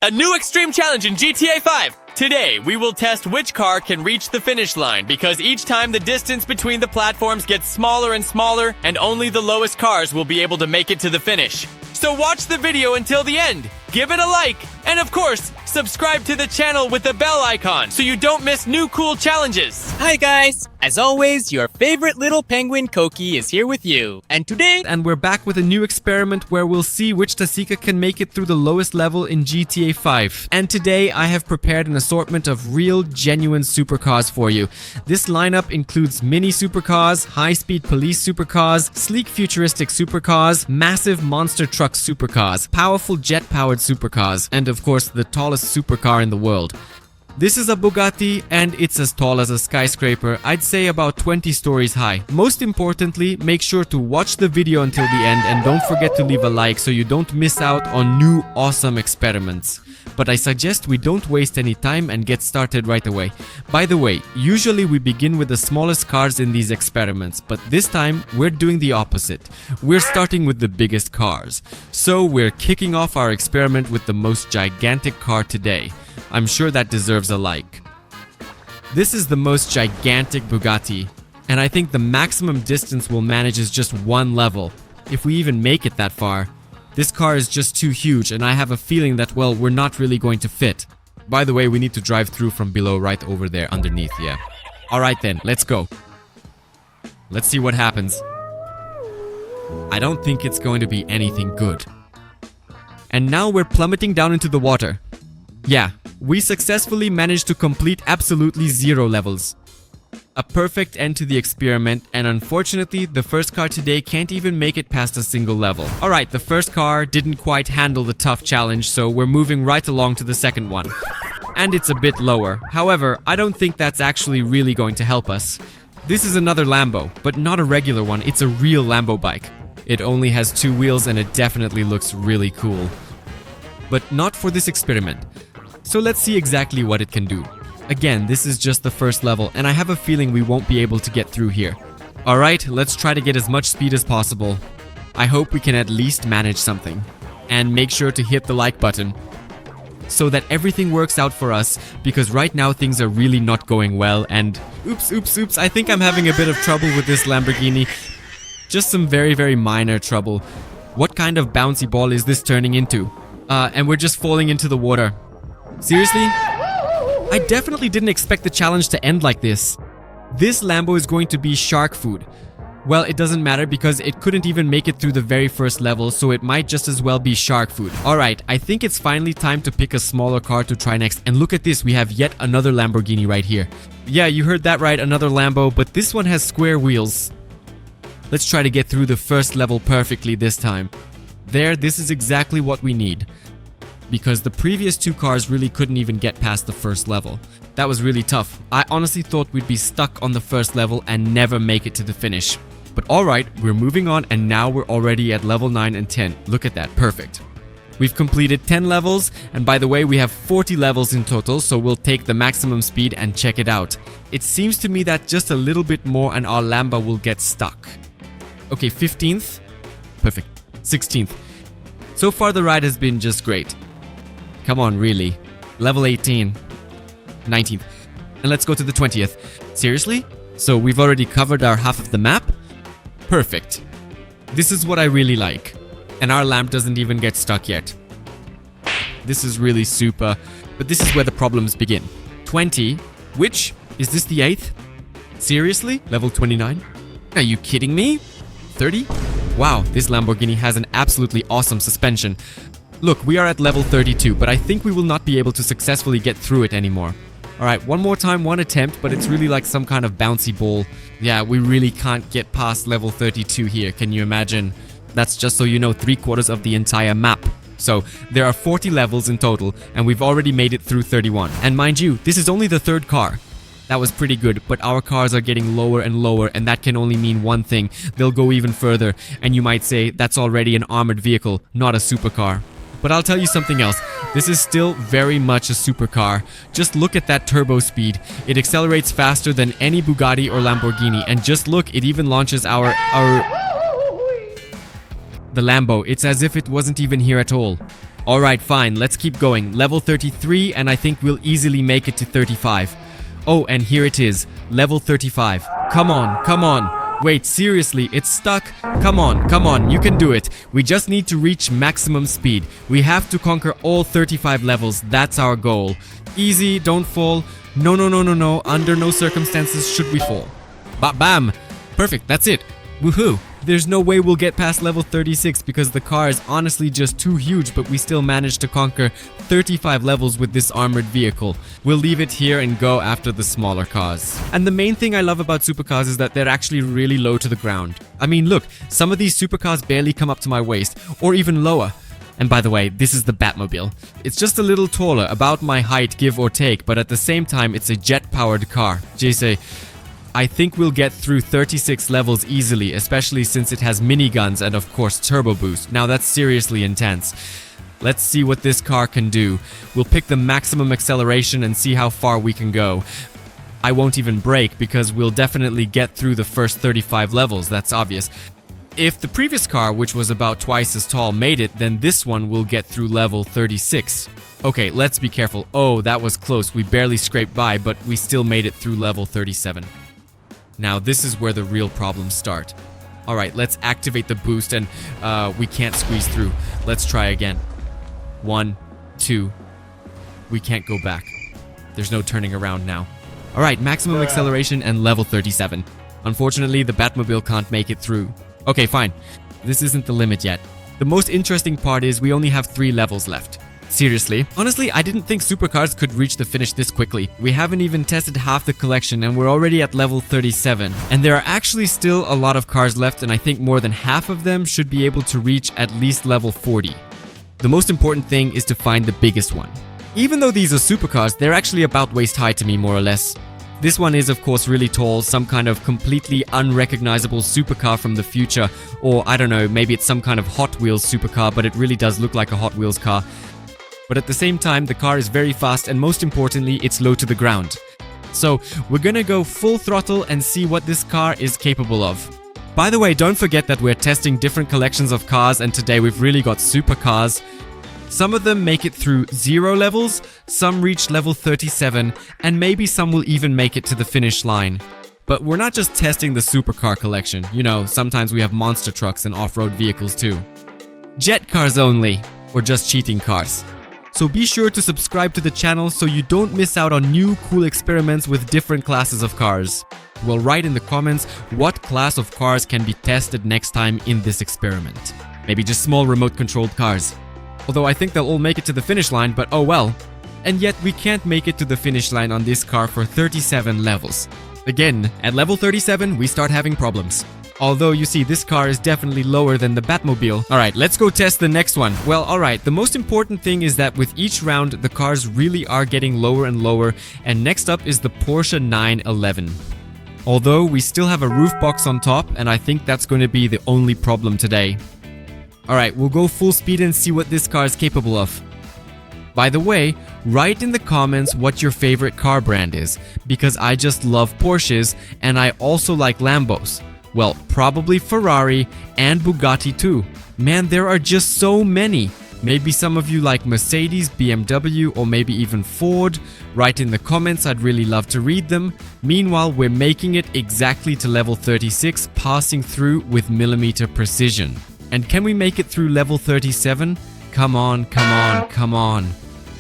A new extreme challenge in GTA 5! Today, we will test which car can reach the finish line, because each time the distance between the platforms gets smaller and smaller, and only the lowest cars will be able to make it to the finish. So watch the video until the end, give it a like, and of course, subscribe to the channel with the bell icon so you don't miss new cool challenges. Hi guys! As always, your favorite little penguin Koki is here with you. And today... And we're back with a new experiment where we'll see which Tasika can make it through the lowest level in GTA 5. And today I have prepared an assortment of real, genuine supercars for you. This lineup includes mini supercars, high-speed police supercars, sleek futuristic supercars, massive monster truck supercars, powerful jet-powered supercars, and of course the tallest supercar in the world. This is a Bugatti and it's as tall as a skyscraper, I'd say about 20 stories high. Most importantly, make sure to watch the video until the end and don't forget to leave a like so you don't miss out on new awesome experiments. But I suggest we don't waste any time and get started right away. By the way, usually we begin with the smallest cars in these experiments, but this time we're doing the opposite. We're starting with the biggest cars. So we're kicking off our experiment with the most gigantic car today. I'm sure that deserves a like. This is the most gigantic Bugatti, and I think the maximum distance we'll manage is just one level, if we even make it that far. This car is just too huge, and I have a feeling that, well, we're not really going to fit. By the way, we need to drive through from below right over there underneath, yeah. Alright then, let's go. Let's see what happens. I don't think it's going to be anything good. And now we're plummeting down into the water. Yeah, we successfully managed to complete absolutely 0 levels. A perfect end to the experiment, and unfortunately, the first car today can't even make it past a single level. Alright, the first car didn't quite handle the tough challenge, so we're moving right along to the second one. And it's a bit lower. However, I don't think that's actually really going to help us. This is another Lambo, but not a regular one, it's a real Lambo bike. It only has 2 wheels and it definitely looks really cool. But not for this experiment. So let's see exactly what it can do. Again, this is just the first level, and I have a feeling we won't be able to get through here. Alright, let's try to get as much speed as possible. I hope we can at least manage something. And make sure to hit the like button, so that everything works out for us, because right now things are really not going well, and... Oops, I think I'm having a bit of trouble with this Lamborghini. Just some very minor trouble. What kind of bouncy ball is this turning into? And we're just falling into the water. Seriously? I definitely didn't expect the challenge to end like this. This Lambo is going to be shark food. Well, it doesn't matter because it couldn't even make it through the very first level, so it might just as well be shark food. Alright, I think it's finally time to pick a smaller car to try next. And look at this, we have yet another Lamborghini right here. Yeah, you heard that right, another Lambo, but this one has square wheels. Let's try to get through the first level perfectly this time. There, this is exactly what we need. Because the previous 2 cars really couldn't even get past the first level. That was really tough. I honestly thought we'd be stuck on the first level and never make it to the finish. But alright, we're moving on and now we're already at level 9 and 10. Look at that, perfect. We've completed 10 levels, and by the way, we have 40 levels in total, so we'll take the maximum speed and check it out. It seems to me that just a little bit more and our Lambo will get stuck. Okay, 15th. Perfect. 16th. So far the ride has been just great. Come on, really. Level 18. 19th. And let's go to the 20th. Seriously? So we've already covered our half of the map? Perfect. This is what I really like. And our lamp doesn't even get stuck yet. This is really super. But this is where the problems begin. 20. Which? Is this the 8th? Seriously? Level 29? Are you kidding me? 30? Wow, this Lamborghini has an absolutely awesome suspension. Look, we are at level 32, but I think we will not be able to successfully get through it anymore. Alright, one more time, one attempt, but it's really like some kind of bouncy ball. Yeah, we really can't get past level 32 here, can you imagine? That's just so you know, 3/4 of the entire map. So, there are 40 levels in total, and we've already made it through 31. And mind you, this is only the 3rd car. That was pretty good, but our cars are getting lower and lower, and that can only mean one thing. They'll go even further, and you might say that's already an armored vehicle, not a supercar. But I'll tell you something else. This is still very much a supercar. Just look at that turbo speed. It accelerates faster than any Bugatti or Lamborghini. And just look, it even launches the Lambo. It's as if it wasn't even here at all. Alright, fine, let's keep going. Level 33, and I think we'll easily make it to 35. Oh, and here it is. Level 35. Come on, come on. Wait, seriously, it's stuck? Come on, you can do it. We just need to reach maximum speed. We have to conquer all 35 levels, that's our goal. Easy, don't fall. No, under no circumstances should we fall. Bam! Perfect, that's it. Woohoo! There's no way we'll get past level 36 because the car is honestly just too huge, but we still managed to conquer 35 levels with this armored vehicle. We'll leave it here and go after the smaller cars. And the main thing I love about supercars is that they're actually really low to the ground. I mean, look, some of these supercars barely come up to my waist, or even lower. And by the way, this is the Batmobile. It's just a little taller, about my height give or take, but at the same time it's a jet-powered car. Jay, I think we'll get through 36 levels easily, especially since it has miniguns and of course turbo boost. Now that's seriously intense. Let's see what this car can do. We'll pick the maximum acceleration and see how far we can go. I won't even brake because we'll definitely get through the first 35 levels, that's obvious. If the previous car, which was about twice as tall, made it, then this one will get through level 36. Okay, let's be careful. Oh, that was close. We barely scraped by, but we still made it through level 37. Now, this is where the real problems start. Alright, let's activate the boost and we can't squeeze through. Let's try again. 1, 2. We can't go back. There's no turning around now. Alright, maximum acceleration and level 37. Unfortunately, the Batmobile can't make it through. Okay, fine. This isn't the limit yet. The most interesting part is we only have 3 levels left. Seriously? Honestly, I didn't think supercars could reach the finish this quickly. We haven't even tested half the collection and we're already at level 37. And there are actually still a lot of cars left, and I think more than half of them should be able to reach at least level 40. The most important thing is to find the biggest one. Even though these are supercars, they're actually about waist high to me, more or less. This one is of course really tall, some kind of completely unrecognizable supercar from the future, or I don't know, maybe it's some kind of Hot Wheels supercar, but it really does look like a Hot Wheels car. But at the same time, the car is very fast and most importantly, it's low to the ground. So we're gonna go full throttle and see what this car is capable of. By the way, don't forget that we're testing different collections of cars, and today we've really got supercars. Some of them make it through 0 levels, some reach level 37, and maybe some will even make it to the finish line. But we're not just testing the supercar collection. You know, sometimes we have monster trucks and off-road vehicles too. Jet cars only, or just cheating cars. So be sure to subscribe to the channel so you don't miss out on new cool experiments with different classes of cars. Well, write in the comments what class of cars can be tested next time in this experiment. Maybe just small remote-controlled cars. Although I think they'll all make it to the finish line, but oh well. And yet we can't make it to the finish line on this car for 37 levels. Again, at level 37 we start having problems. Although, you see, this car is definitely lower than the Batmobile. Alright, let's go test the next one. Well, alright, the most important thing is that with each round, the cars really are getting lower and lower, and next up is the Porsche 911. Although, we still have a roof box on top, and I think that's going to be the only problem today. Alright, we'll go full speed and see what this car is capable of. By the way, write in the comments what your favorite car brand is, because I just love Porsches, and I also like Lambos. Well, probably Ferrari and Bugatti too. Man, there are just so many. Maybe some of you like Mercedes, BMW, or maybe even Ford. Write in the comments, I'd really love to read them. Meanwhile, we're making it exactly to level 36, passing through with millimeter precision. And can we make it through level 37? Come on, come on, come on.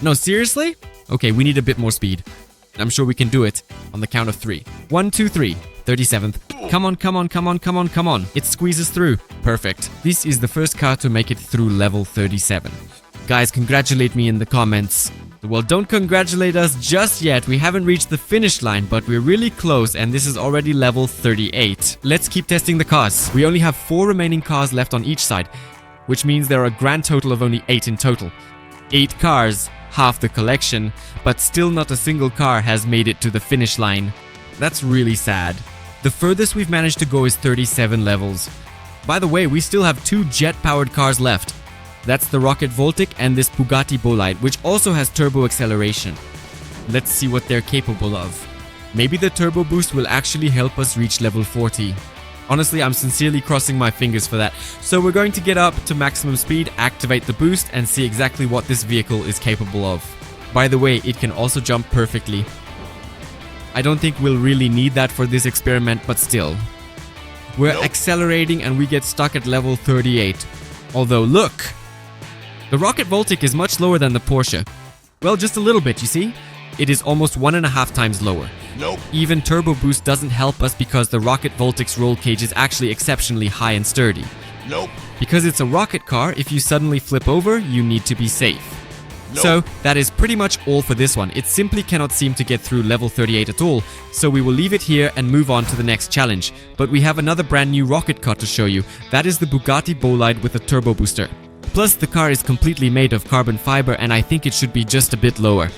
No, seriously? Okay, we need a bit more speed. I'm sure we can do it on the count of 3. 1, 2, 3. 37th. Come on, come on, come on, come on, come on. It squeezes through. Perfect. This is the first car to make it through level 37. Guys, congratulate me in the comments. Well, don't congratulate us just yet. We haven't reached the finish line, but we're really close, and this is already level 38. Let's keep testing the cars. We only have 4 remaining cars left on each side, which means there are a grand total of only 8 in total. 8 cars, half the collection, but still not a single car has made it to the finish line. That's really sad. The furthest we've managed to go is 37 levels. By the way, we still have 2 jet-powered cars left. That's the Rocket Voltic and this Bugatti Bolide, which also has turbo acceleration. Let's see what they're capable of. Maybe the turbo boost will actually help us reach level 40. Honestly, I'm sincerely crossing my fingers for that. So we're going to get up to maximum speed, activate the boost, and see exactly what this vehicle is capable of. By the way, it can also jump perfectly. I don't think we'll really need that for this experiment, but still. We're accelerating and we get stuck at level 38. Although, look! The Rocket Voltic is much lower than the Porsche. Well, just a little bit, you see? It is almost 1.5 times lower. Even Turbo Boost doesn't help us because the Rocket Voltic's roll cage is actually exceptionally high and sturdy. Because it's a rocket car, if you suddenly flip over, you need to be safe. So, that is pretty much all for this one. It simply cannot seem to get through level 38 at all, so we will leave it here and move on to the next challenge. But we have another brand new rocket car to show you. That is the Bugatti Bolide with a turbo booster. Plus, the car is completely made of carbon fiber and I think it should be just a bit lower.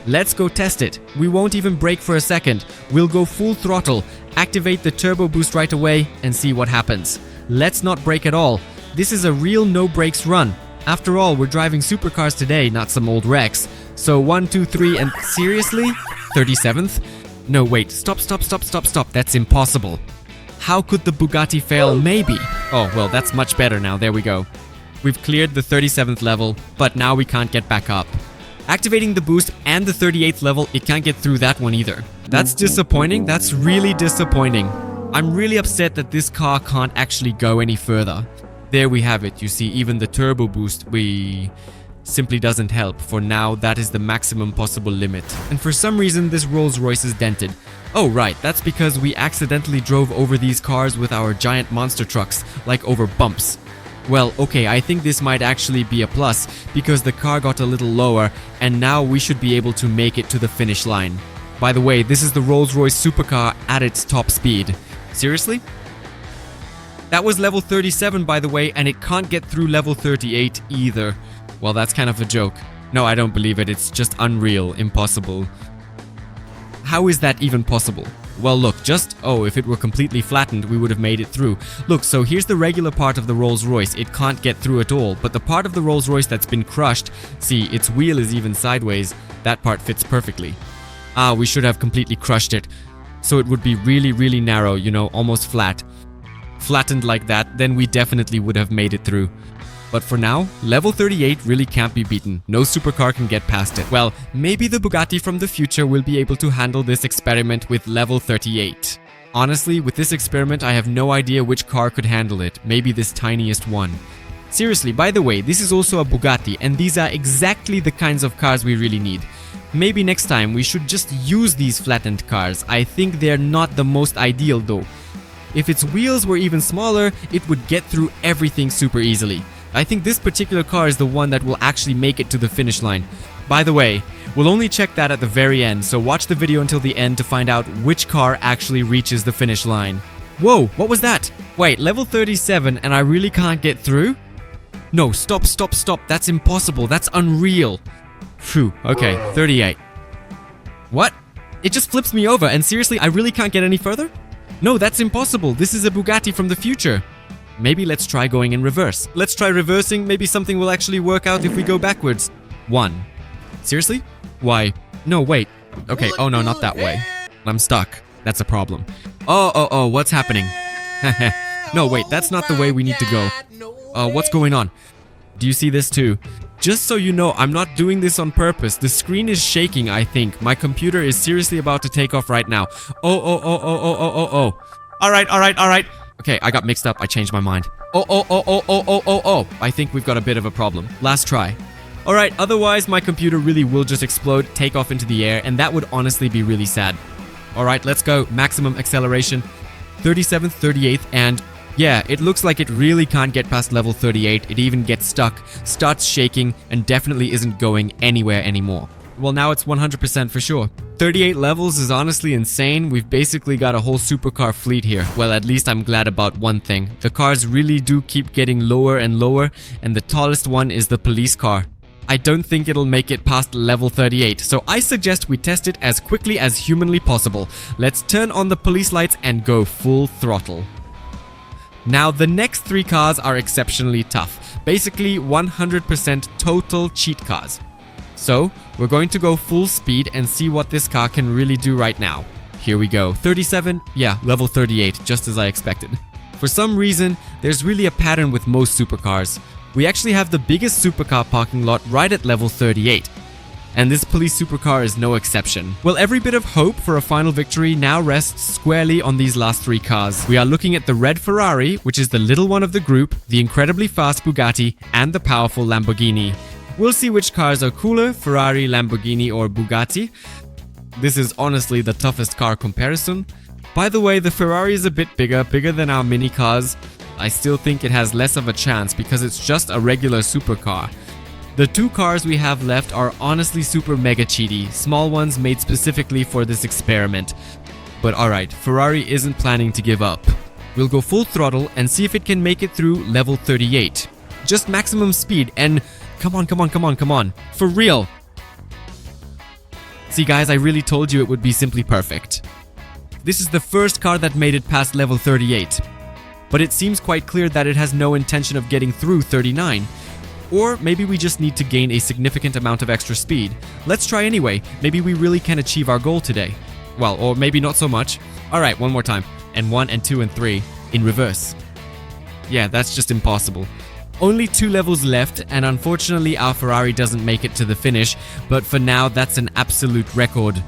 Let's go test it. We won't even brake for a second. We'll go full throttle, activate the turbo boost right away and see what happens. Let's not brake at all. This is a real no brakes run. After all, we're driving supercars today, not some old wrecks. So 1, 2, 3 and seriously? 37th? No, wait, stop. That's impossible. How could the Bugatti fail? Maybe. Oh, well, that's much better now. There we go. We've cleared the 37th level, but now we can't get back up. Activating the boost and the 38th level, it can't get through that one either. That's disappointing. That's really disappointing. I'm really upset that this car can't actually go any further. There we have it. You see, even the turbo boost simply doesn't help. For now, that is the maximum possible limit. And for some reason, this Rolls-Royce is dented. Oh right, that's because we accidentally drove over these cars with our giant monster trucks, like over bumps. Well, okay, I think this might actually be a plus, because the car got a little lower, and now we should be able to make it to the finish line. By the way, this is the Rolls-Royce supercar at its top speed. Seriously? That was level 37, by the way, and it can't get through level 38 either. Well, that's kind of a joke. No, I don't believe it. It's just unreal, impossible. How is that even possible? Well, look, if it were completely flattened, we would have made it through. Look, so here's the regular part of the Rolls-Royce. It can't get through at all, but the part of the Rolls-Royce that's been crushed, see, its wheel is even sideways. That part fits perfectly. We should have completely crushed it. So it would be really, really narrow, you know, almost flat. Flattened like that, then we definitely would have made it through. But for now, level 38 really can't be beaten. No supercar can get past it. Well, maybe the Bugatti from the future will be able to handle this experiment with level 38. Honestly, with this experiment, I have no idea which car could handle it. Maybe this tiniest one. Seriously, by the way, this is also a Bugatti, and these are exactly the kinds of cars we really need. Maybe next time we should just use these flattened cars. I think they're not the most ideal though. If its wheels were even smaller, it would get through everything super easily. I think this particular car is the one that will actually make it to the finish line. By the way, we'll only check that at the very end, so watch the video until the end to find out which car actually reaches the finish line. Whoa, what was that? Wait, level 37 and I really can't get through? No, stop, that's impossible, that's unreal. Phew, okay, 38. What? It just flips me over, and seriously, I really can't get any further? No, that's impossible, this is a Bugatti from the future. Maybe let's try going in reverse. Let's try reversing, maybe something will actually work out if we go backwards. 1. Seriously? Why? No, wait. Okay, oh no, not that way. I'm stuck. That's a problem. Oh, what's happening? No, wait, that's not the way we need to go. What's going on? Do you see this too? Just so you know, I'm not doing this on purpose. The screen is shaking, I think. My computer is seriously about to take off right now. Oh. Alright. Okay, I got mixed up. I changed my mind. Oh. I think we've got a bit of a problem. Last try. Alright, otherwise my computer really will just explode, take off into the air, and that would honestly be really sad. Alright, let's go. Maximum acceleration. 37th, 38th, and yeah, it looks like it really can't get past level 38. It even gets stuck, starts shaking, and definitely isn't going anywhere anymore. Well, now it's 100% for sure. 38 levels is honestly insane. We've basically got a whole supercar fleet here. Well, at least I'm glad about one thing. The cars really do keep getting lower and lower, and the tallest one is the police car. I don't think it'll make it past level 38, so I suggest we test it as quickly as humanly possible. Let's turn on the police lights and go full throttle. Now, the next 3 cars are exceptionally tough. Basically, 100% total cheat cars. So, we're going to go full speed and see what this car can really do right now. here we go. 37, yeah, level 38, just as I expected. For some reason, there's really a pattern with most supercars. We actually have the biggest supercar parking lot right at level 38. And this police supercar is no exception. Well, every bit of hope for a final victory now rests squarely on these last 3 cars. We are looking at the red Ferrari, which is the little one of the group, the incredibly fast Bugatti, and the powerful Lamborghini. We'll see which cars are cooler, Ferrari, Lamborghini, or Bugatti. This is honestly the toughest car comparison. By the way, the Ferrari is a bit bigger than our mini cars. I still think it has less of a chance because it's just a regular supercar. The 2 cars we have left are honestly super mega cheaty, small ones made specifically for this experiment. But alright, Ferrari isn't planning to give up. We'll go full throttle and see if it can make it through level 38. Just maximum speed and come on, for real. See guys, I really told you it would be simply perfect. This is the first car that made it past level 38. But it seems quite clear that it has no intention of getting through 39. Or maybe we just need to gain a significant amount of extra speed. Let's try anyway. Maybe we really can achieve our goal today. Well, or maybe not so much. Alright, one more time. And 1 and 2 and 3 in reverse. Yeah, that's just impossible. Only 2 levels left, and unfortunately our Ferrari doesn't make it to the finish, but for now that's an absolute record.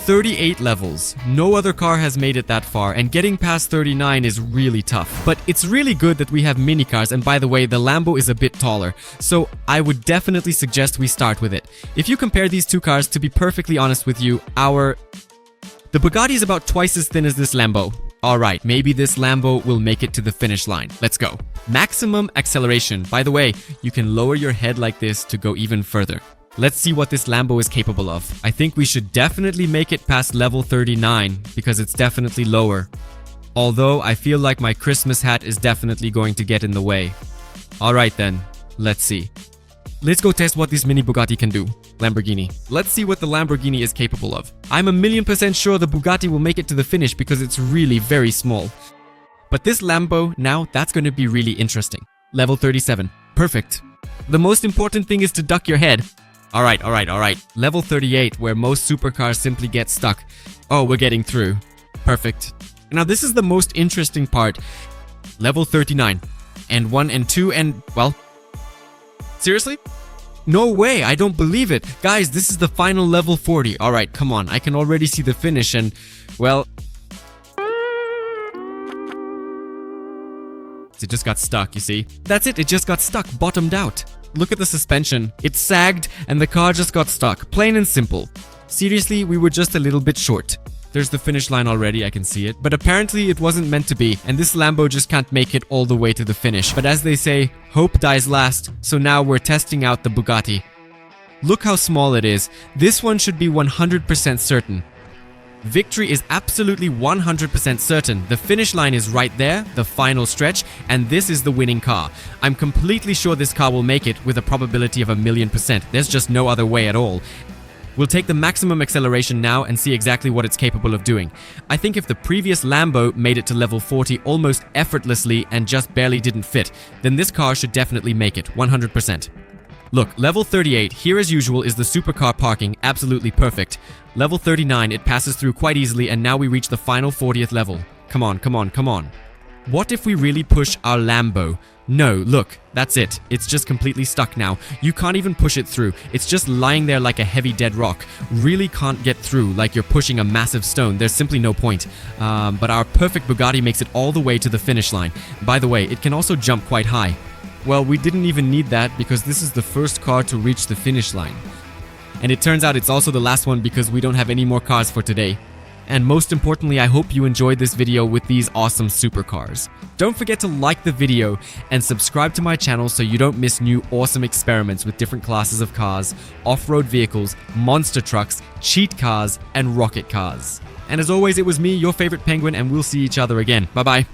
38 levels. No other car has made it that far, and getting past 39 is really tough. But it's really good that we have mini cars, and by the way, the Lambo is a bit taller, so I would definitely suggest we start with it. If you compare these 2 cars, to be perfectly honest with you, the Bugatti is about twice as thin as this Lambo. Alright, maybe this Lambo will make it to the finish line. Let's go. Maximum acceleration. By the way, you can lower your head like this to go even further. Let's see what this Lambo is capable of. I think we should definitely make it past level 39 because it's definitely lower. Although I feel like my Christmas hat is definitely going to get in the way. Alright then, let's see. Let's go test what this mini Bugatti can do. Lamborghini. Let's see what the Lamborghini is capable of. I'm 1,000,000% sure the Bugatti will make it to the finish because it's really very small. But this Lambo, now that's going to be really interesting. Level 37. Perfect. The most important thing is to duck your head. Alright. Level 38, where most supercars simply get stuck. Oh, we're getting through. Perfect. Now this is the most interesting part. Level 39. And 1 and 2 and, well... Seriously? No way, I don't believe it. Guys, this is the final level 40. Alright, come on. I can already see the finish and, well... It just got stuck, you see? That's it just got stuck, bottomed out. Look at the suspension. It sagged and the car just got stuck. Plain and simple. Seriously, we were just a little bit short. There's the finish line already, I can see it. But apparently it wasn't meant to be, and this Lambo just can't make it all the way to the finish. But as they say, hope dies last, so now we're testing out the Bugatti. Look how small it is. This one should be 100% certain. Victory is absolutely 100% certain. The finish line is right there, the final stretch, and this is the winning car. I'm completely sure this car will make it with a probability of 1,000,000%. There's just no other way at all. We'll take the maximum acceleration now and see exactly what it's capable of doing. I think if the previous Lambo made it to level 40 almost effortlessly and just barely didn't fit, then this car should definitely make it, 100%. Look, level 38, here as usual, is the supercar parking, absolutely perfect. Level 39, it passes through quite easily, and now we reach the final 40th level. Come on. What if we really push our Lambo? No, look, that's it. It's just completely stuck now. You can't even push it through. It's just lying there like a heavy dead rock. Really can't get through like you're pushing a massive stone. There's simply no point. But our perfect Bugatti makes it all the way to the finish line. By the way, it can also jump quite high. Well, we didn't even need that because this is the first car to reach the finish line. And it turns out it's also the last one because we don't have any more cars for today. And most importantly, I hope you enjoyed this video with these awesome supercars. Don't forget to like the video and subscribe to my channel so you don't miss new awesome experiments with different classes of cars, off-road vehicles, monster trucks, cheat cars, and rocket cars. And as always, it was me, your favorite penguin, and we'll see each other again. Bye-bye.